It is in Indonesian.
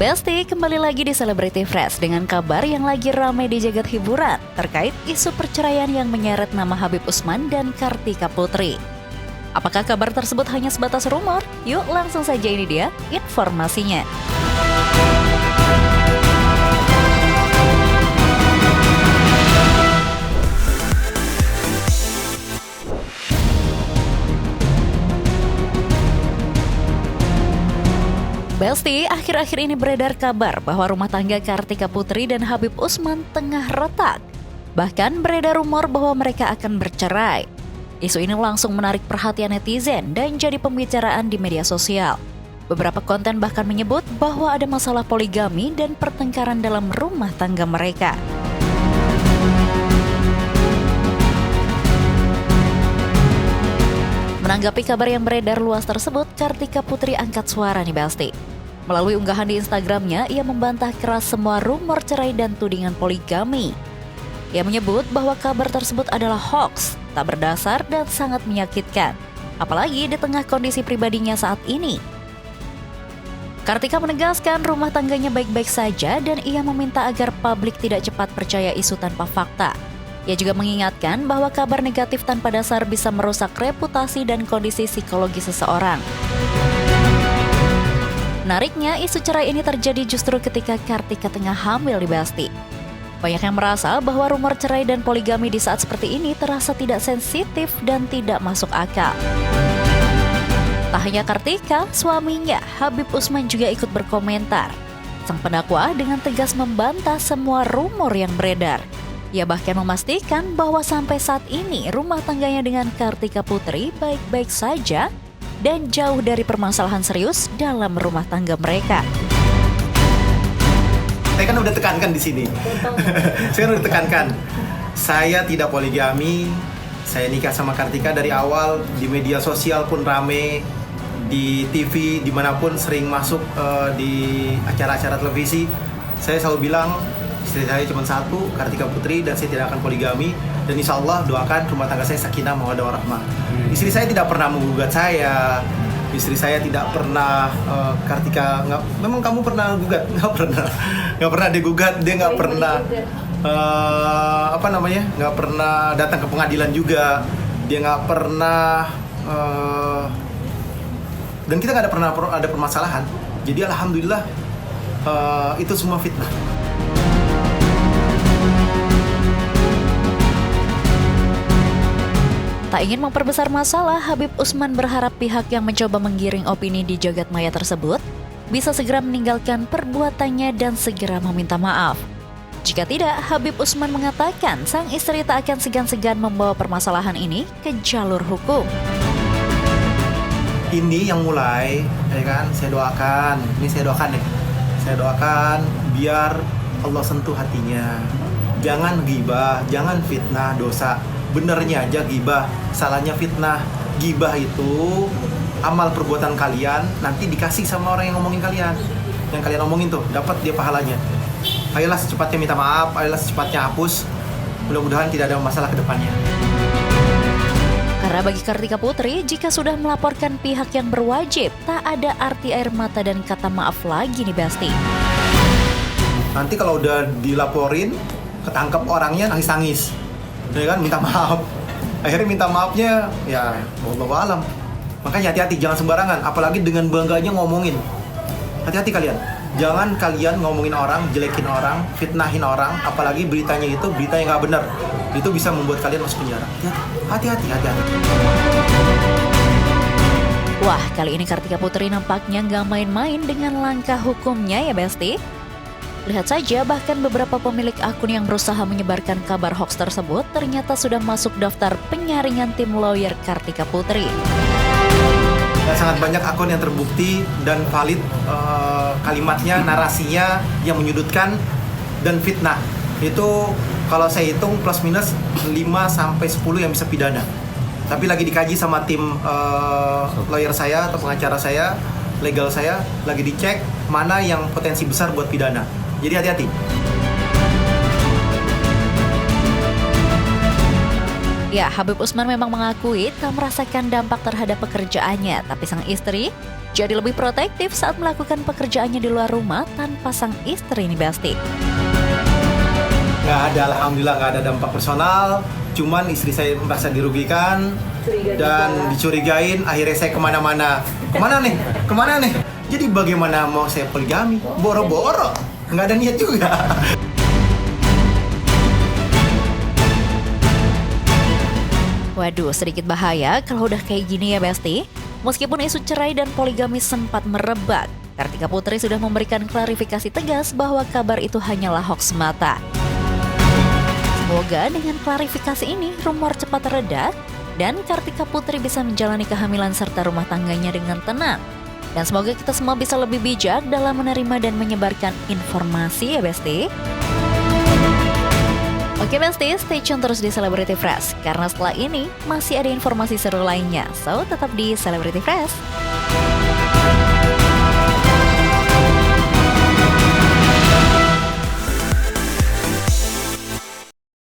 Besti, kembali lagi di Celebrity Fresh dengan kabar yang lagi ramai di jagat hiburan terkait isu perceraian yang menyeret nama Habib Usman dan Kartika Putri. Apakah kabar tersebut hanya sebatas rumor? Yuk langsung saja, ini dia informasinya. Besti, akhir-akhir ini beredar kabar bahwa rumah tangga Kartika Putri dan Habib Usman tengah retak. Bahkan beredar rumor bahwa mereka akan bercerai. Isu ini langsung menarik perhatian netizen dan jadi pembicaraan di media sosial. Beberapa konten bahkan menyebut bahwa ada masalah poligami dan pertengkaran dalam rumah tangga mereka. Menanggapi kabar yang beredar luas tersebut, Kartika Putri angkat suara nih Besti. Melalui unggahan di Instagramnya, ia membantah keras semua rumor cerai dan tudingan poligami. Ia menyebut bahwa kabar tersebut adalah hoax, tak berdasar dan sangat menyakitkan, apalagi di tengah kondisi pribadinya saat ini. Kartika menegaskan rumah tangganya baik-baik saja dan ia meminta agar publik tidak cepat percaya isu tanpa fakta. Ia juga mengingatkan bahwa kabar negatif tanpa dasar bisa merusak reputasi dan kondisi psikologi seseorang. Menariknya, isu cerai ini terjadi justru ketika Kartika tengah hamil di Besti. Banyak yang merasa bahwa rumor cerai dan poligami di saat seperti ini terasa tidak sensitif dan tidak masuk akal. Tak hanya Kartika, suaminya Habib Usman juga ikut berkomentar. Sang pendakwa dengan tegas membantah semua rumor yang beredar. Ia bahkan memastikan bahwa sampai saat ini rumah tangganya dengan Kartika Putri baik-baik saja dan jauh dari permasalahan serius dalam rumah tangga mereka. Saya kan udah tekankan di sini. Saya udah tekankan. Saya tidak poligami. Saya nikah sama Kartika dari awal, di media sosial pun rame, di TV dimanapun sering masuk di acara-acara televisi. Saya selalu bilang istri saya cuma satu, Kartika Putri, dan saya tidak akan poligami. Dan insya Allah doakan rumah tangga saya sakinah mawaddah warahmah. Istri saya tidak pernah menggugat saya. Istri saya tidak pernah Kartika, memang kamu pernah gugat? Nggak pernah digugat. Dia nggak pernah nggak pernah datang ke pengadilan juga. Dia nggak pernah dan kita nggak pernah ada permasalahan. Jadi alhamdulillah itu semua fitnah. Tak ingin memperbesar masalah, Habib Usman berharap pihak yang mencoba menggiring opini di jagat maya tersebut bisa segera meninggalkan perbuatannya dan segera meminta maaf. Jika tidak, Habib Usman mengatakan sang istri tak akan segan-segan membawa permasalahan ini ke jalur hukum. Ini yang mulai, ya kan? Saya doakan biar Allah sentuh hatinya. Jangan ghibah, jangan fitnah, dosa. Benernya aja ghibah, salahnya fitnah. Ghibah itu amal perbuatan kalian, nanti dikasih sama orang yang ngomongin kalian. Yang kalian omongin tuh, dapat dia pahalanya. Ayolah secepatnya minta maaf, ayolah secepatnya hapus. Mudah-mudahan tidak ada masalah ke depannya. Karena bagi Kartika Putri, jika sudah melaporkan pihak yang berwajib, tak ada arti air mata dan kata maaf lagi nih Besti. Nanti kalau udah dilaporin, ketangkep orangnya nangis-nangis. Ya kan, minta maaf. Akhirnya minta maafnya, ya wallahu alam. Makanya hati-hati, jangan sembarangan. Apalagi dengan bangganya ngomongin. Hati-hati kalian. Jangan kalian ngomongin orang, jelekin orang, fitnahin orang. Apalagi beritanya itu berita yang nggak benar. Itu bisa membuat kalian masuk penjara. Hati-hati. Wah, kali ini Kartika Putri nampaknya nggak main-main dengan langkah hukumnya ya Besti. Lihat saja, bahkan beberapa pemilik akun yang berusaha menyebarkan kabar hoax tersebut ternyata sudah masuk daftar penyaringan tim lawyer Kartika Putri. Sangat banyak akun yang terbukti dan valid kalimatnya, narasinya yang menyudutkan dan fitnah. Itu kalau saya hitung plus minus 5-10 yang bisa pidana. Tapi lagi dikaji sama tim lawyer saya atau pengacara saya, legal saya, lagi dicek mana yang potensi besar buat pidana. Jadi hati-hati. Ya, Habib Usman memang mengakui tak merasakan dampak terhadap pekerjaannya, tapi sang istri jadi lebih protektif saat melakukan pekerjaannya di luar rumah tanpa sang istri nih Besti. Nggak ada, alhamdulillah nggak ada dampak personal. Cuman istri saya merasa dirugikan dan dicurigain. Akhirnya saya kemana-mana. Kemana nih? Jadi bagaimana mau saya poligami? Boro-boro, nggak ada niat juga. Waduh, sedikit bahaya kalau udah kayak gini ya Besti. Meskipun isu cerai dan poligami sempat merebak, Kartika Putri sudah memberikan klarifikasi tegas bahwa kabar itu hanyalah hoax semata. Semoga dengan klarifikasi ini rumor cepat reda dan Kartika Putri bisa menjalani kehamilan serta rumah tangganya dengan tenang. Dan semoga kita semua bisa lebih bijak dalam menerima dan menyebarkan informasi ya Besti. Oke Besti, stay tune terus di Celebrity Fresh karena setelah ini masih ada informasi seru lainnya. So, tetap di Celebrity Fresh.